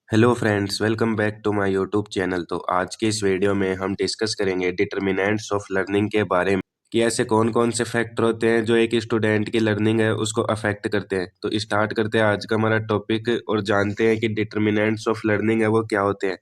Hello friends, welcome back to my YouTube channel. तो आज के इस वीडियो में हम डिस्कस करेंगे डिटर्मिनेंट्स ऑफ लर्निंग के बारे में कि ऐसे कौन कौन से फैक्टर होते हैं जो एक स्टूडेंट की लर्निंग है उसको अफेक्ट करते हैं। तो स्टार्ट करते हैं आज का हमारा टॉपिक और जानते हैं कि डिटर्मिनेंट्स ऑफ लर्निंग है वो क्या होते हैं।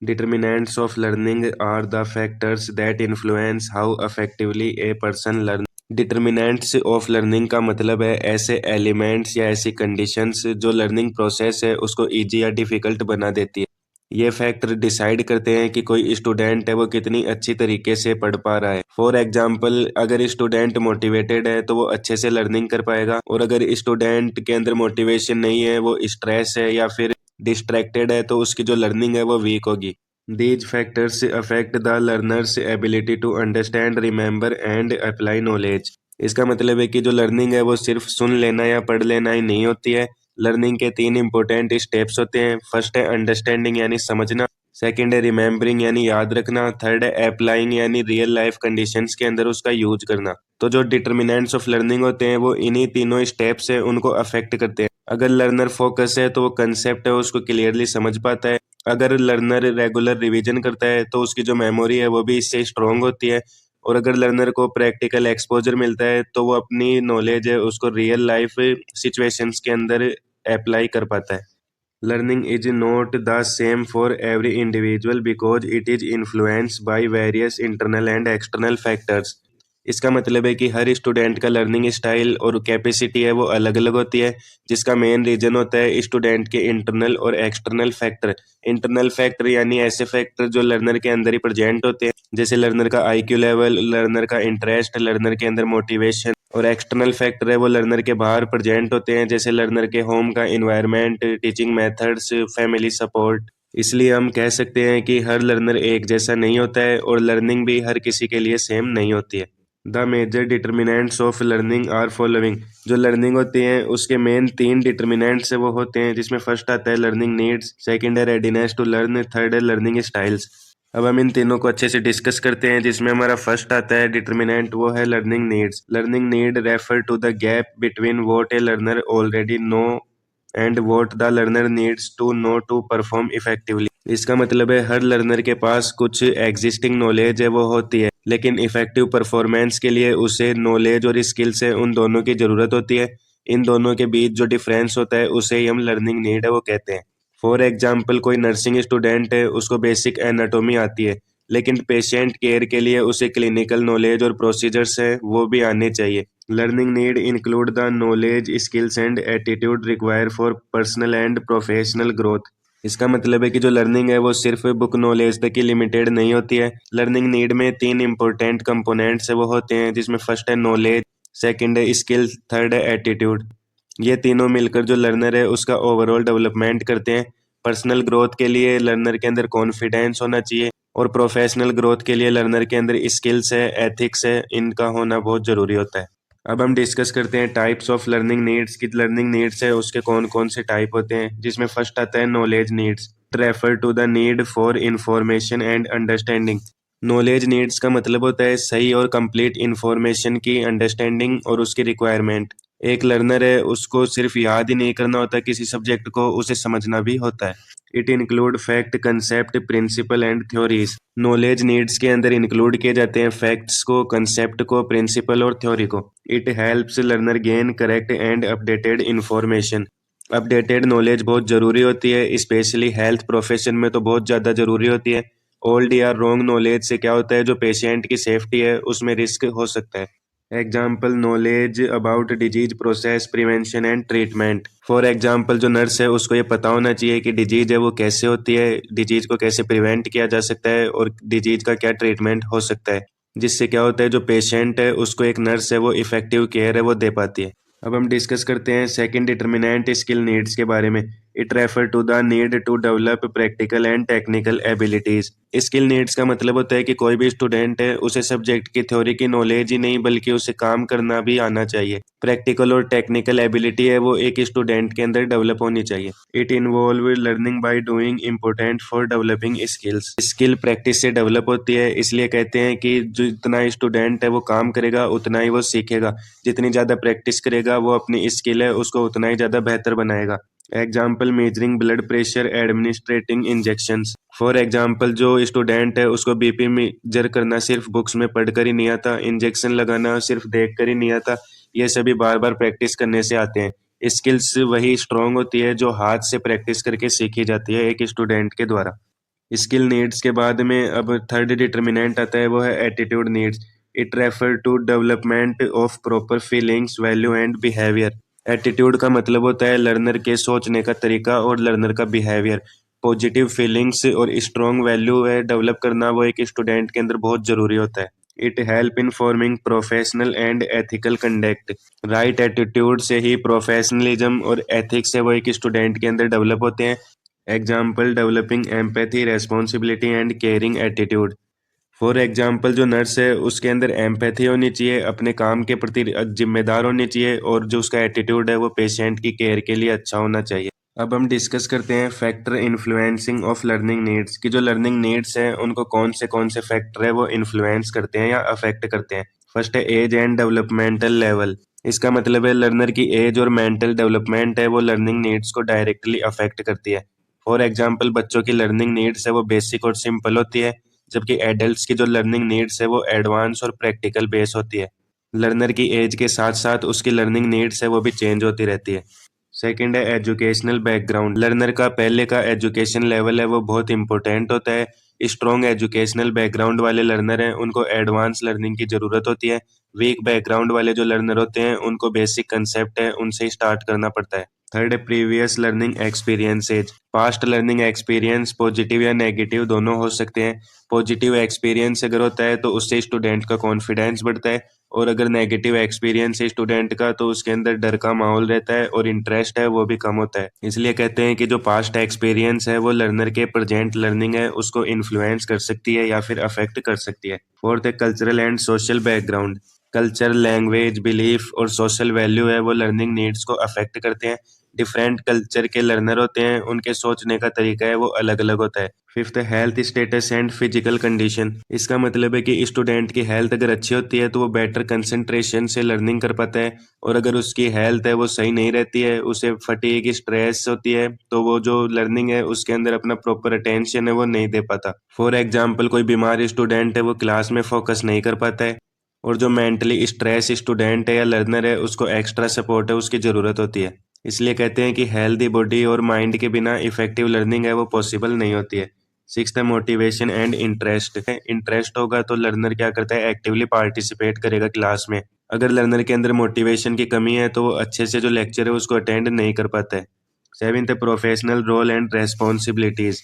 Determinants of learning are the factors that influence how effectively a person learn. Determinants of learning का मतलब है ऐसे एलिमेंट्स या ऐसी कंडीशंस जो लर्निंग प्रोसेस है उसको इजी या डिफिकल्ट बना देती है। ये फैक्टर डिसाइड करते हैं कि कोई स्टूडेंट है वो कितनी अच्छी तरीके से पढ़ पा रहा है। फॉर एग्जाम्पल, अगर स्टूडेंट मोटिवेटेड है तो वो अच्छे से लर्निंग कर पाएगा, और अगर स्टूडेंट के अंदर मोटिवेशन नहीं है, वो स्ट्रेस है या फिर डिस्ट्रैक्टेड है, तो उसकी जो लर्निंग है वो वीक होगी। These factors affect the learner's ability to understand, remember and apply knowledge। इसका मतलब है कि जो लर्निंग है वो सिर्फ सुन लेना या पढ़ लेना ही नहीं होती है। लर्निंग के तीन इंपॉर्टेंट स्टेप्स होते हैं। फर्स्ट है अंडरस्टैंडिंग यानी समझना, सेकंड है रिमेम्बरिंग यानी याद रखना, थर्ड है अप्लाइंग यानी रियल लाइफ कंडीशंस के अंदर उसका यूज करना। तो जो डिटर्मिनेंट्स ऑफ लर्निंग होते हैं वो इन्हीं तीनों स्टेप्स है उनको अफेक्ट करते हैं। अगर लर्नर फोकस है तो वो कंसेप्ट है उसको क्लियरली समझ पाता है। अगर लर्नर रेगुलर रिवीजन करता है तो उसकी जो मेमोरी है वो भी इससे स्ट्रोंग होती है। और अगर लर्नर को प्रैक्टिकल एक्सपोजर मिलता है तो वो अपनी नॉलेज है उसको रियल लाइफ सिचुएशंस के अंदर अप्लाई कर पाता है। Learning is not the same for every individual because it is influenced by various internal and external factors. इसका मतलब है कि हर स्टूडेंट का लर्निंग स्टाइल और कैपेसिटी है वो अलग अलग होती है, जिसका मेन रीजन होता है स्टूडेंट के इंटरनल और एक्सटर्नल फैक्टर। इंटरनल फैक्टर यानी ऐसे फैक्टर जो लर्नर के अंदर ही प्रेजेंट होते हैं, जैसे लर्नर का आईक्यू लेवल, लर्नर का इंटरेस्ट, लर्नर के अंदर मोटिवेशन। और एक्सटर्नल फैक्टर है वो लर्नर के बाहर प्रेजेंट होते हैं, जैसे लर्नर के होम का environment, teaching methods, family support. इसलिए हम कह सकते हैं कि हर लर्नर एक जैसा नहीं होता है और लर्निंग भी हर किसी के लिए सेम नहीं होती है। The major determinants of learning are following. जो लर्निंग होती है उसके मेन तीन डिटर्मिनेंट्स है वो होते हैं, जिसमें फर्स्ट आता है लर्निंग नीड्स, सेकंड है रेडीनेस टू लर्न, थर्ड है लर्निंग स्टाइल्स। अब हम इन तीनों को अच्छे से डिस्कस करते हैं, जिसमें हमारा फर्स्ट आता है डिटर्मिनेंट, वो है learning needs. Learning need refer to the gap between what a learner already know and what the learner needs to know to perform effectively. इसका मतलब है हर लर्नर के पास कुछ एग्जिस्टिंग नॉलेज है वो होती है, लेकिन इफेक्टिव परफॉर्मेंस के लिए उसे नॉलेज और स्किल्स है उन दोनों की जरूरत होती है। इन दोनों के बीच जो डिफरेंस होता है उसे ही हम लर्निंग नीड है वो कहते हैं। फॉर एग्जाम्पल, कोई नर्सिंग स्टूडेंट है, उसको बेसिक एनाटॉमी आती है, लेकिन पेशेंट केयर के लिए उसे क्लिनिकल नॉलेज और प्रोसीजर्स है वो भी आने चाहिए। Learning need include the knowledge, skills and attitude require for personal and professional growth. इसका मतलब है कि जो लर्निंग है वो सिर्फ बुक नॉलेज तक ही लिमिटेड नहीं होती है। लर्निंग नीड में तीन इंपॉर्टेंट कंपोनेंट्स है वो होते हैं, जिसमें फर्स्ट है नॉलेज, सेकंड है स्किल, थर्ड है एटीट्यूड। ये तीनों मिलकर जो लर्नर है उसका ओवरऑल डेवलपमेंट करते हैं। पर्सनल ग्रोथ के लिए लर्नर के अंदर कॉन्फिडेंस होना चाहिए, और प्रोफेशनल ग्रोथ के लिए लर्नर के अंदर स्किल्स है, एथिक्स है, इनका होना बहुत जरूरी होता है। अब हम डिस्कस करते हैं टाइप्स ऑफ लर्निंग नीड्स की। लर्निंग नीड्स है उसके कौन कौन से टाइप होते हैं, जिसमें फर्स्ट आता है knowledge needs. Refer to the need for information and understanding. Knowledge needs का मतलब होता है सही और कंप्लीट इंफॉर्मेशन की अंडरस्टैंडिंग और उसकी रिक्वायरमेंट। एक लर्नर है उसको सिर्फ याद ही नहीं करना होता किसी सब्जेक्ट को, उसे समझना भी होता है। It include fact, concept, principle and theories. Knowledge needs के अंदर इंक्लूड किए जाते हैं फैक्ट्स को, कंसेप्ट को, प्रिंसिपल और थ्योरी को। It helps learner gain correct and updated information. Updated knowledge बहुत जरूरी होती है, स्पेशली हेल्थ प्रोफेशन में तो बहुत ज़्यादा जरूरी होती है। ओल्ड या रॉन्ग नॉलेज से क्या होता है, जो पेशेंट की सेफ्टी है उसमें रिस्क हो सकता है। Example, knowledge about disease process, prevention and treatment. For example, जो नर्स है उसको ये पता होना चाहिए कि डिजीज है वो कैसे होती है, डिजीज को कैसे प्रिवेंट किया जा सकता है, और डिजीज का क्या ट्रीटमेंट हो सकता है, जिससे क्या होता है जो पेशेंट है उसको एक नर्स है वो इफेक्टिव केयर है वो दे पाती है। अब हम डिस्कस करते हैं सेकंड डिटर्मिनेंट, स्किल नीड्स के बारे में। It refer to the need to develop practical and technical abilities. Skill needs का मतलब होता है कि कोई भी स्टूडेंट है उसे सब्जेक्ट की थ्योरी की नॉलेज ही नहीं बल्कि उसे काम करना भी आना चाहिए। प्रैक्टिकल और टेक्निकल एबिलिटी है वो एक स्टूडेंट के अंदर डेवलप होनी चाहिए। It involve learning by doing, important for developing skills. Skill practice से डेवलप होती है, इसलिए कहते हैं कि जितना स्टूडेंट है वो काम करेगा उतना ही वो सीखेगा। जितनी ज्यादा प्रैक्टिस करेगा वो अपनी स्किल है उसको उतना ही ज्यादा बेहतर बनाएगा। Example measuring blood pressure, administrating injections. For example जो स्टूडेंट है उसको बीपी मेजर करना सिर्फ बुक्स में पढ़कर ही नहीं आता, इंजेक्शन लगाना सिर्फ देख कर ही नहीं आता, ये सभी बार बार प्रैक्टिस करने से आते हैं। स्किल्स वही स्ट्रांग होती है जो हाथ से प्रैक्टिस करके सीखी जाती है एक स्टूडेंट के द्वारा। स्किल नीड्स के बाद में अब थर्ड डिटर्मिनेंट आता है, वो है attitude needs. It refer to development of proper feelings, value and behaviour. Attitude का मतलब होता है लर्नर के सोचने का तरीका और लर्नर का बिहेवियर। पॉजिटिव फीलिंग्स और स्ट्रॉन्ग वैल्यू है डेवलप करना, वो एक स्टूडेंट के अंदर बहुत जरूरी होता है। It help in forming professional and ethical conduct. Right attitude से ही प्रोफेशनलिज्म और एथिक्स है वो एक स्टूडेंट के अंदर डेवलप होते हैं। Example developing empathy, responsibility and caring attitude. For example जो नर्स है उसके अंदर एम्पैथी होनी चाहिए, अपने काम के प्रति जिम्मेदार होनी चाहिए, और जो उसका एटीट्यूड है वो पेशेंट की केयर के लिए अच्छा होना चाहिए। अब हम डिस्कस करते हैं factor influencing of learning needs की जो लर्निंग नीड्स हैं उनको कौन से फैक्टर है वो इन्फ्लुएंस करते हैं या अफेक्ट करते हैं। फर्स्ट है एज एंड डेवलपमेंटल लेवल। इसका मतलब है लर्नर की एज और मेंटल डेवलपमेंट है वो लर्निंग नीड्स को डायरेक्टली अफेक्ट करती है। फॉर एग्जाम्पल बच्चों की लर्निंग नीड्स है वो बेसिक और सिंपल होती है, जबकि एडल्ट्स की जो लर्निंग नीड्स है वो एडवांस और प्रैक्टिकल बेस होती है। लर्नर की एज के साथ साथ उसकी लर्निंग नीड्स है वो भी चेंज होती रहती है। सेकंड है एजुकेशनल बैकग्राउंड। लर्नर का पहले का एजुकेशन लेवल है वो बहुत इंपॉर्टेंट होता है। स्ट्रॉन्ग एजुकेशनल बैकग्राउंड वाले लर्नर हैं उनको एडवांस लर्निंग की जरूरत होती है। वीक बैकग्राउंड वाले जो लर्नर होते हैं उनको बेसिक कंसेप्ट है उनसे स्टार्ट करना पड़ता है। थर्ड है previous learning experiences. Past learning experience positive या नेगेटिव दोनों हो सकते हैं। पॉजिटिव एक्सपीरियंस अगर होता है तो उससे स्टूडेंट का कॉन्फिडेंस बढ़ता है, और अगर नेगेटिव एक्सपीरियंस है स्टूडेंट का तो उसके अंदर डर का माहौल रहता है और इंटरेस्ट है वो भी कम होता है। इसलिए कहते हैं कि जो पास्ट एक्सपीरियंस है वो लर्नर के प्रेजेंट लर्निंग है उसको इन्फ्लुएंस कर सकती है या फिर अफेक्ट कर सकती है। फोर्थ है cultural and social background. Culture, language, belief और सोशल वैल्यू है वो लर्निंग नीड्स को अफेक्ट करते हैं। डिफरेंट कल्चर के लर्नर होते हैं उनके सोचने का तरीका है वो अलग अलग होता है। फिफ्थ है health status and physical condition. इसका मतलब है कि स्टूडेंट की हेल्थ अगर अच्छी होती है तो वो बेटर कंसंट्रेशन से लर्निंग कर पाता है, और अगर उसकी हेल्थ है वो सही नहीं रहती है, उसे फटीग, स्ट्रेस होती है, तो वो जो लर्निंग है उसके अंदर अपना प्रॉपर अटेंशन है वो नहीं दे पाता। फॉर एग्जाम्पल कोई बीमार स्टूडेंट है वो क्लास में फोकस नहीं कर पाता है, और जो मेंटली स्ट्रेस स्टूडेंट है या लर्नर है उसको एक्स्ट्रा सपोर्ट है उसकी ज़रूरत होती है। इसलिए कहते हैं कि हेल्दी बॉडी और माइंड के बिना इफेक्टिव लर्निंग है वो पॉसिबल नहीं होती है। सिक्स्थ है मोटिवेशन एंड इंटरेस्ट। इंटरेस्ट होगा तो लर्नर क्या करता है, एक्टिवली पार्टिसिपेट करेगा क्लास में। अगर लर्नर के अंदर मोटिवेशन की कमी है तो वो अच्छे से जो लेक्चर है उसको अटेंड नहीं कर पाता है। सेवेंथ है professional role and responsibilities.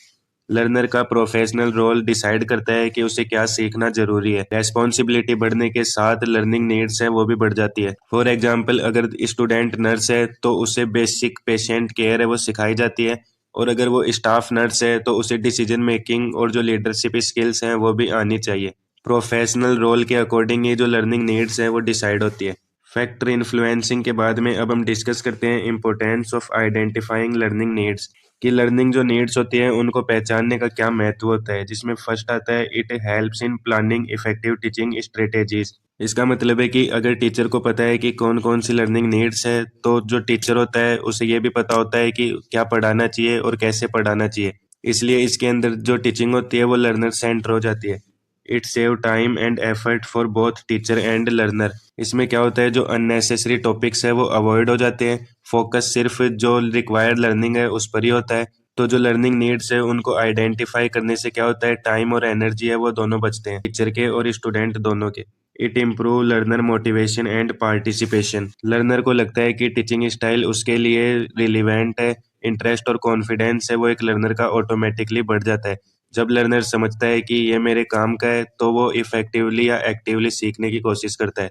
Learner का प्रोफेशनल रोल डिसाइड करता है कि उसे क्या सीखना जरूरी है। रेस्पॉन्सिबिलिटी बढ़ने के साथ लर्निंग नीड्स है वो भी बढ़ जाती है। फॉर एग्जाम्पल अगर स्टूडेंट नर्स है तो उसे बेसिक पेशेंट केयर है वो सिखाई जाती है, और अगर वो स्टाफ नर्स है तो उसे डिसीजन मेकिंग और जो लीडरशिप स्किल्स हैं वो भी आनी चाहिए। प्रोफेशनल रोल के अकॉर्डिंग ये जो लर्निंग नीड्स हैं वो डिसाइड होती है। फैक्टर इन्फ्लुएंसिंग के बाद में अब हम डिस्कस करते हैं importance of identifying learning needs. कि लर्निंग जो नीड्स होती है उनको पहचानने का क्या महत्व होता है, जिसमें फर्स्ट आता है it helps in planning effective teaching strategies. इसका मतलब है कि अगर टीचर को पता है कि कौन कौन सी लर्निंग नीड्स है तो जो टीचर होता है उसे ये भी पता होता है कि क्या पढ़ाना चाहिए और कैसे पढ़ाना चाहिए। इसलिए इसके अंदर जो टीचिंग होती है वो लर्नर सेंटर हो जाती है। It save time and effort for both teacher and learner. इसमें क्या होता है, जो अननेसेसरी टॉपिक्स है वो अवॉइड हो जाते हैं, फोकस सिर्फ जो रिक्वायर्ड लर्निंग है उस पर ही होता है। तो जो लर्निंग नीड्स है उनको आइडेंटिफाई करने से क्या होता है, टाइम और एनर्जी है वो दोनों बचते हैं, टीचर के और स्टूडेंट दोनों के। It improve learner motivation and participation. Learner को लगता है कि टीचिंग स्टाइल उसके लिए रिलीवेंट है, इंटरेस्ट और कॉन्फिडेंस है वो एक लर्नर का ऑटोमेटिकली बढ़ जाता है। जब लर्नर समझता है कि ये मेरे काम का है तो वो इफेक्टिवली या एक्टिवली सीखने की कोशिश करता है।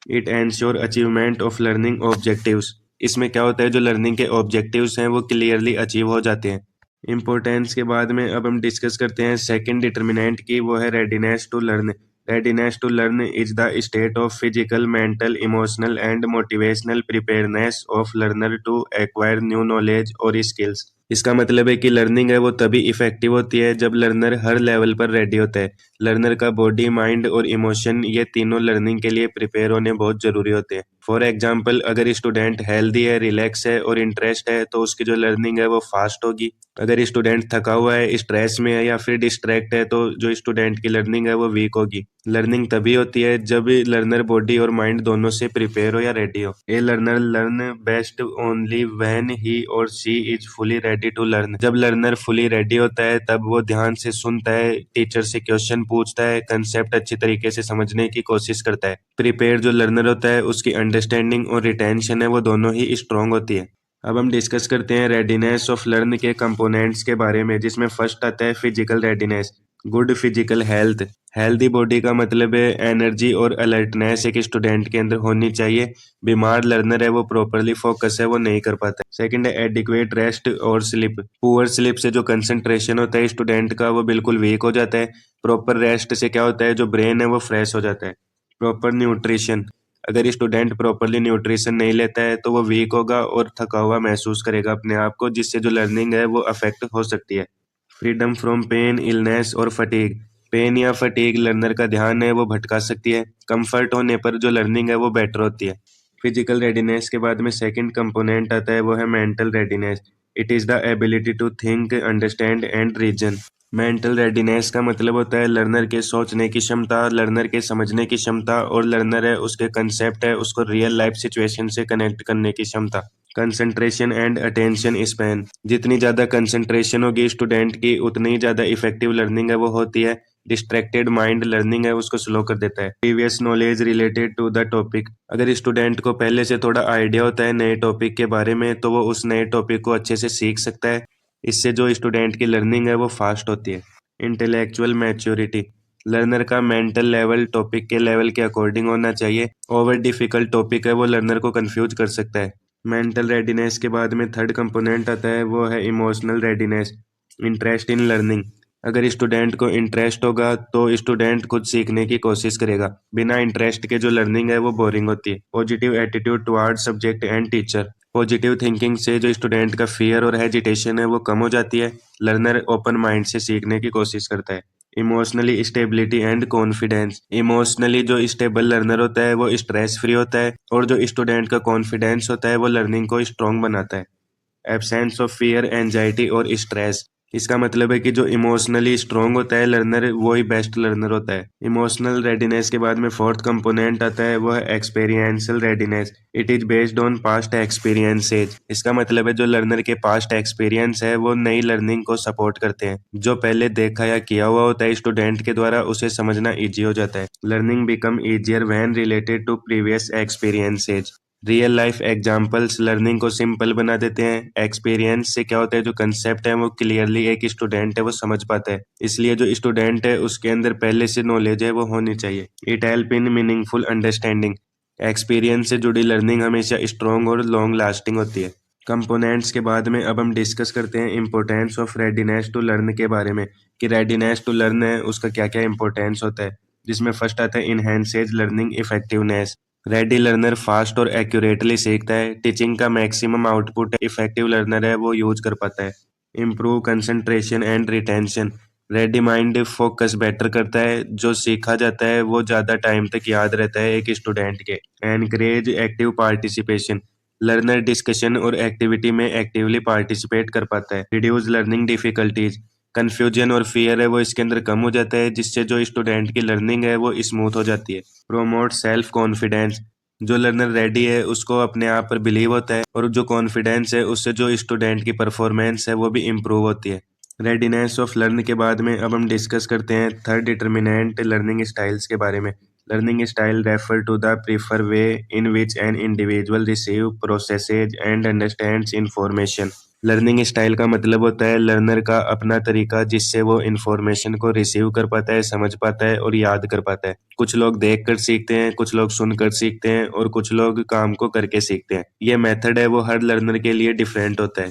It ensure achievement of learning objectives. इसमें क्या होता है, जो लर्निंग के ऑब्जेक्टिव्स हैं वो क्लियरली अचीव हो जाते हैं। इम्पोर्टेंस के बाद में अब हम डिस्कस करते हैं सेकंड डिटर्मिनेंट की, वो है readiness to learn. Readiness to learn is the state of physical, mental, emotional and motivational preparedness of learner to acquire new knowledge और स्किल्स। इसका मतलब है कि लर्निंग है वो तभी इफेक्टिव होती है जब लर्नर हर लेवल पर रेडी होता है। लर्नर का बॉडी, माइंड और इमोशन ये तीनों लर्निंग के लिए प्रिपेयर होने बहुत जरूरी होते हैं। फॉर एग्जाम्पल, अगर स्टूडेंट हेल्दी है, रिलैक्स है और इंटरेस्ट है तो उसकी जो लर्निंग है वो फास्ट होगी। अगर स्टूडेंट थका हुआ है, स्ट्रेस में है या फिर डिस्ट्रैक्ट है तो जो स्टूडेंट की लर्निंग है वो वीक होगी। लर्निंग तभी होती है जब लर्नर बॉडी और माइंड दोनों से प्रिपेयर हो या रेडी हो। A learner learn best only when he और she is fully ready to learn. जब लर्नर फुली रेडी होता है तब वो ध्यान से सुनता है, टीचर से क्वेश्चन पूछता है, कंसेप्ट अच्छी तरीके से समझने की कोशिश करता है। प्रिपेयर जो लर्नर होता है उसकी अंडरस्टैंडिंग और रिटेंशन है वो दोनों ही स्ट्रांग होती है। अब हम डिस्कस करते हैं रेडीनेस ऑफ लर्न के कंपोनेंट्स के बारे में, जिसमें फर्स्ट आता है physical readiness. Good physical health. Healthy body का मतलब है एनर्जी और अलर्टनेस एक स्टूडेंट के अंदर होनी चाहिए। बीमार लर्नर है वो प्रॉपरली फोकस है वो नहीं कर पाता। सेकंड है एडिक्वेट रेस्ट और स्लीप। पुअर स्लीप से जो कंसंट्रेशन होता है स्टूडेंट का वो बिल्कुल वीक हो जाता है। प्रॉपर रेस्ट से क्या होता है, जो ब्रेन है वो फ्रेश हो जाता है। Proper nutrition. अगर स्टूडेंट प्रॉपरली न्यूट्रिशन नहीं लेता है तो वो वीक होगा और थका हुआ महसूस करेगा अपने आप को, जिससे जो लर्निंग है वो अफेक्ट हो सकती है। फ्रीडम फ्रॉम पेन, इलनेस और फटीग। पेन या फटीग लर्नर का ध्यान है वो भटका सकती है। कंफर्ट होने पर जो लर्निंग है वो बेटर होती है। फिजिकल रेडीनेस के बाद में सेकंड कंपोनेंट आता है वो है mental readiness. It is the ability to think, understand and reason. Mental readiness का मतलब होता है लर्नर के सोचने की क्षमता, लर्नर के समझने की क्षमता और लर्नर है उसके कंसेप्ट है उसको रियल लाइफ सिचुएशन से कनेक्ट करने की क्षमता। Concentration and attention span. जितनी ज़्यादा कंसंट्रेशन होगी स्टूडेंट की उतनी ही ज़्यादा इफेक्टिव लर्निंग है वो होती है। डिस्ट्रैक्टेड माइंड लर्निंग है उसको स्लो कर देता है। Previous knowledge related to the topic. अगर स्टूडेंट को पहले से थोड़ा आइडिया होता है नए टॉपिक के बारे में तो वो उस नए टॉपिक को अच्छे से सीख सकता है। इससे जो स्टूडेंट की लर्निंग है वो फास्ट होती है। Intellectual maturity. लर्नर का मेंटल लेवल टॉपिक के लेवल के अकॉर्डिंग होना चाहिए। ओवर डिफिकल्ट टॉपिक है वो लर्नर को कंफ्यूज कर सकता है। मेंटल रेडीनेस के बाद में थर्ड कंपोनेंट आता है वो है emotional readiness. Interest in learning. अगर स्टूडेंट को इंटरेस्ट होगा तो स्टूडेंट खुद सीखने की कोशिश करेगा। बिना इंटरेस्ट के जो लर्निंग है वो बोरिंग होती है। Positive attitude toward subject and teacher. Positive thinking से जो स्टूडेंट का फियर और हेजिटेशन है वो कम हो जाती है। लर्नर ओपन माइंड से सीखने की कोशिश करता है। Emotionally stability and confidence. Emotionally जो स्टेबल लर्नर होता है वो स्ट्रेस फ्री होता है और जो स्टूडेंट का कॉन्फिडेंस होता है वो लर्निंग को स्ट्रॉन्ग बनाता है। एब्सेंस ऑफ फियर, एंजाइटी और स्ट्रेस। इसका मतलब है कि जो इमोशनली स्ट्रांग होता है लर्नर वो ही बेस्ट लर्नर होता है। इमोशनल रेडीनेस के बाद में फोर्थ कंपोनेंट आता है वो है experiential readiness. It is based on past experiences. इसका मतलब है जो लर्नर के पास्ट एक्सपीरियंस है वो नई लर्निंग को सपोर्ट करते हैं। जो पहले देखा या किया हुआ होता है स्टूडेंट के द्वारा उसे समझना इजी हो जाता है। Learning become easier when related to previous experiences. Real life examples learning को सिंपल बना देते हैं। एक्सपीरियंस से क्या होता है, जो कंसेप्ट है वो क्लियरली एक स्टूडेंट है वो समझ पाता है। इसलिए जो स्टूडेंट है उसके अंदर पहले से नॉलेज है वो होनी चाहिए। It help in meaningful understanding. Experience से जुड़ी लर्निंग हमेशा स्ट्रॉन्ग और लॉन्ग लास्टिंग होती है। कंपोनेंट्स के बाद में अब हम डिस्कस करते हैं importance of readiness to learn के बारे में, कि रेडीनेस टू लर्न है उसका क्या क्या इंपॉर्टेंस होता है। जिसमें फर्स्ट आता है enhances learning effectiveness. Ready learner fast और एक्यूरेटली सीखता है। टीचिंग का मैक्सिमम आउटपुट इफेक्टिव लर्नर है वो यूज कर पाता है। Improve concentration and retention. Ready mind focus better करता है। जो सीखा जाता है वो ज़्यादा टाइम तक याद रहता है एक स्टूडेंट के। Encourage active participation. Learner discussion और एक्टिविटी में एक्टिवली पार्टिसिपेट कर पाता है। Reduce learning difficulties. कन्फ्यूजन और फियर है वो इसके अंदर कम हो जाता है, जिससे जो स्टूडेंट की लर्निंग है वो स्मूथ हो जाती है। Promote self confidence. जो लर्नर रेडी है उसको अपने आप पर बिलीव होता है और जो कॉन्फिडेंस है उससे जो स्टूडेंट की परफॉर्मेंस है वो भी इम्प्रूव होती है। रेडीनेस ऑफ लर्न के बाद में अब हम डिस्कस करते हैं थर्ड डिटर्मिनेंट लर्निंग स्टाइल्स के बारे में। Learning style refer to the prefer way in which an individual receive, processes and understands information. Learning style का मतलब होता है लर्नर का अपना तरीका जिससे वो इन्फॉर्मेशन को रिसीव कर पाता है, समझ पाता है और याद कर पाता है। कुछ लोग देख कर सीखते हैं, कुछ लोग सुनकर सीखते हैं और कुछ लोग काम को करके सीखते हैं। ये मेथड है वो हर लर्नर के लिए डिफरेंट होता है।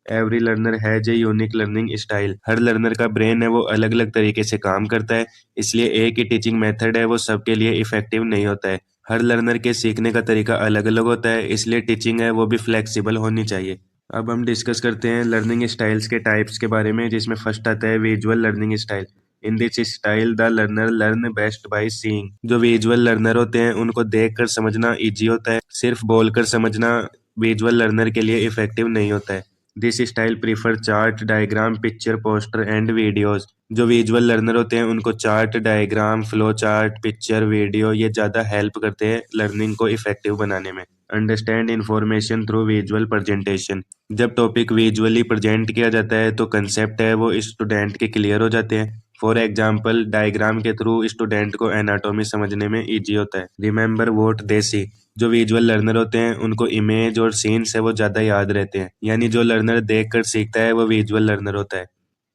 Every learner has a unique learning style. Her learner का ब्रेन है वो अलग अलग तरीके से काम करता है, इसलिए एक ही टीचिंग मेथड है वो सबके लिए इफेक्टिव नहीं होता है। हर लर्नर के सीखने का तरीका अलग अलग होता है, इसलिए टीचिंग है वो भी फ्लेक्सिबल होनी चाहिए। अब हम डिस्कस करते हैं लर्निंग स्टाइल्स के टाइप्स के बारे में, जिसमें फर्स्ट आता है visual learning style. In this style the learner learn best by seeing. जो विजुअल लर्नर होते हैं उनको देखकर समझना इजी होता है, सिर्फ बोलकर समझना विजुअल लर्नर के लिए इफेक्टिव नहीं होता है। This style prefer chart, diagram, picture, poster and videos. जो विजुअल लर्नर होते हैं उनको chart, diagram, flow chart, picture, video ये ज़्यादा हेल्प करते हैं लर्निंग को इफेक्टिव बनाने में। Understand information through visual presentation. जब टॉपिक विजुअली प्रेजेंट किया जाता है तो कंसेप्ट है वो स्टूडेंट के क्लियर हो जाते हैं। फॉर एग्जाम्पल डायग्राम के थ्रू स्टूडेंट को एनाटॉमी समझने में ईजी होता है। रिमेंबर वोट दे सी। जो विजुअल लर्नर होते हैं उनको इमेज और सीन्स है वो ज़्यादा याद रहते हैं, यानी जो लर्नर देख कर सीखता है वो विजुअल लर्नर होता है।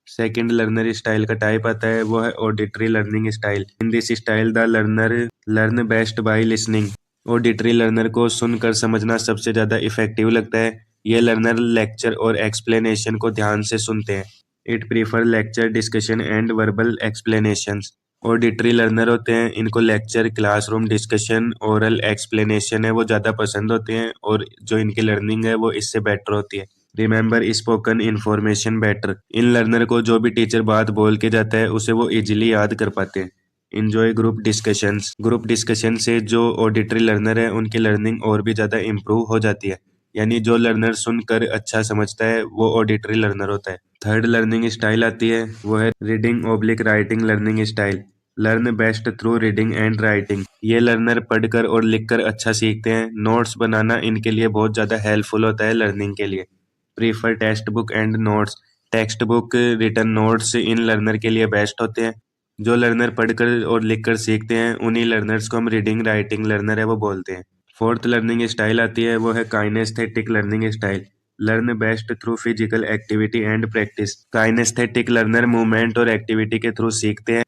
सेकंड लर्नर स्टाइल का टाइप आता है वो है auditory learning style. In this style the learner learn best by listening. Auditory learner को सुनकर समझना सबसे ज़्यादा इफेक्टिव लगता है। ये लर्नर लेक्चर और एक्सप्लेनेशन को ध्यान से सुनते हैं। It prefer lecture, discussion and verbal explanations. Auditory learner होते हैं इनको lecture, classroom discussion, oral explanation है वो ज़्यादा पसंद होते हैं और जो इनकी लर्निंग है वो इससे बेटर होती है। Remember spoken information better. इन लर्नर को जो भी टीचर बात बोल के जाता है उसे वो इजीली याद कर पाते हैं। Enjoy group discussions. Group discussion से जो ऑडिटरी लर्नर है उनकी लर्निंग और भी ज़्यादा इम्प्रूव हो जाती है, यानी जो लर्नर सुनकर अच्छा समझता है वो ऑडिटरी लर्नर होता है। थर्ड लर्निंग स्टाइल आती है वो है reading oblique writing learning style. Learn best through reading and writing. ये लर्नर पढ़कर और लिखकर अच्छा सीखते हैं। नोट्स बनाना इनके लिए बहुत ज़्यादा हेल्पफुल होता है लर्निंग के लिए। Prefer text book and notes. Text book, written notes इन लर्नर के लिए बेस्ट होते हैं। जो लर्नर पढ़कर और लिखकर सीखते हैं उन्हीं लर्नर्स को हम रीडिंग राइटिंग लर्नर है वो बोलते हैं। फोर्थ लर्निंग स्टाइल आती है वो है kinaesthetic learning style. Learn best through physical activity and practice. Kinaesthetic learner movement और एक्टिविटी के थ्रू सीखते हैं।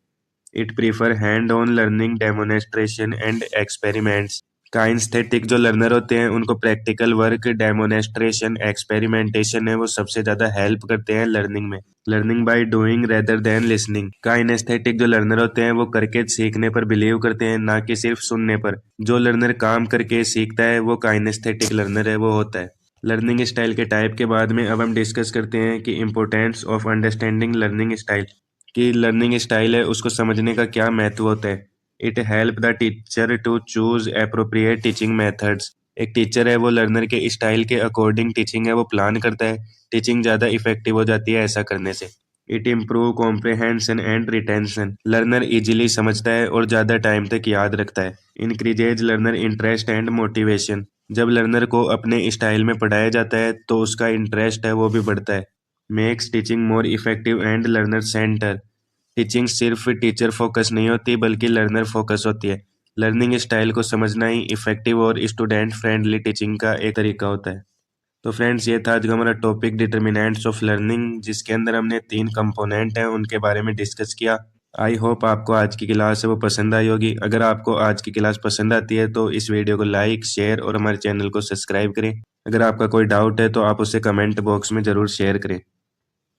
It prefer hand on learning, demonstration and experiments. Kinaesthetic जो लर्नर होते हैं उनको प्रैक्टिकल वर्क, डेमोनेस्ट्रेशन, एक्सपेरिमेंटेशन है वो सबसे ज़्यादा हेल्प करते हैं लर्निंग में। Learning by doing rather than listening. Kinesthetic जो लर्नर होते हैं वो करके सीखने पर बिलीव करते हैं, ना कि सिर्फ सुनने पर। जो लर्नर काम करके सीखता है वो काइनेस्थेटिक लर्नर है वो होता है। लर्निंग स्टाइल के टाइप के बाद में अब हम डिस्कस करते हैं कि importance of understanding learning style. कि लर्निंग स्टाइल है उसको समझने का क्या महत्व होता है। It help the teacher to choose appropriate teaching methods. एक टीचर है वो लर्नर के स्टाइल के अकॉर्डिंग टीचिंग है वो प्लान करता है। टीचिंग ज़्यादा इफेक्टिव हो जाती है ऐसा करने से। It improve comprehension and retention. Learner easily समझता है और ज़्यादा टाइम तक याद रखता है। Increases learner interest and motivation. जब लर्नर को अपने स्टाइल में पढ़ाया जाता है तो उसका इंटरेस्ट है वो भी बढ़ता है। Makes teaching more effective and learner centre. Teaching सिर्फ टीचर फोकस नहीं होती बल्कि लर्नर फोकस होती है। लर्निंग स्टाइल को समझना ही इफेक्टिव और स्टूडेंट फ्रेंडली टीचिंग का एक तरीका होता है। तो फ्रेंड्स ये था आज का हमारा टॉपिक डिटर्मिनेंट्स ऑफ लर्निंग, जिसके अंदर हमने 3 कंपोनेंट हैं उनके बारे में डिस्कस किया। आई होप आपको आज की क्लास है वो पसंद आई होगी। अगर आपको आज की क्लास पसंद आती है तो इस वीडियो को लाइक, शेयर और हमारे चैनल को सब्सक्राइब करें। अगर आपका कोई डाउट है तो आप उसे कमेंट बॉक्स में ज़रूर शेयर करें।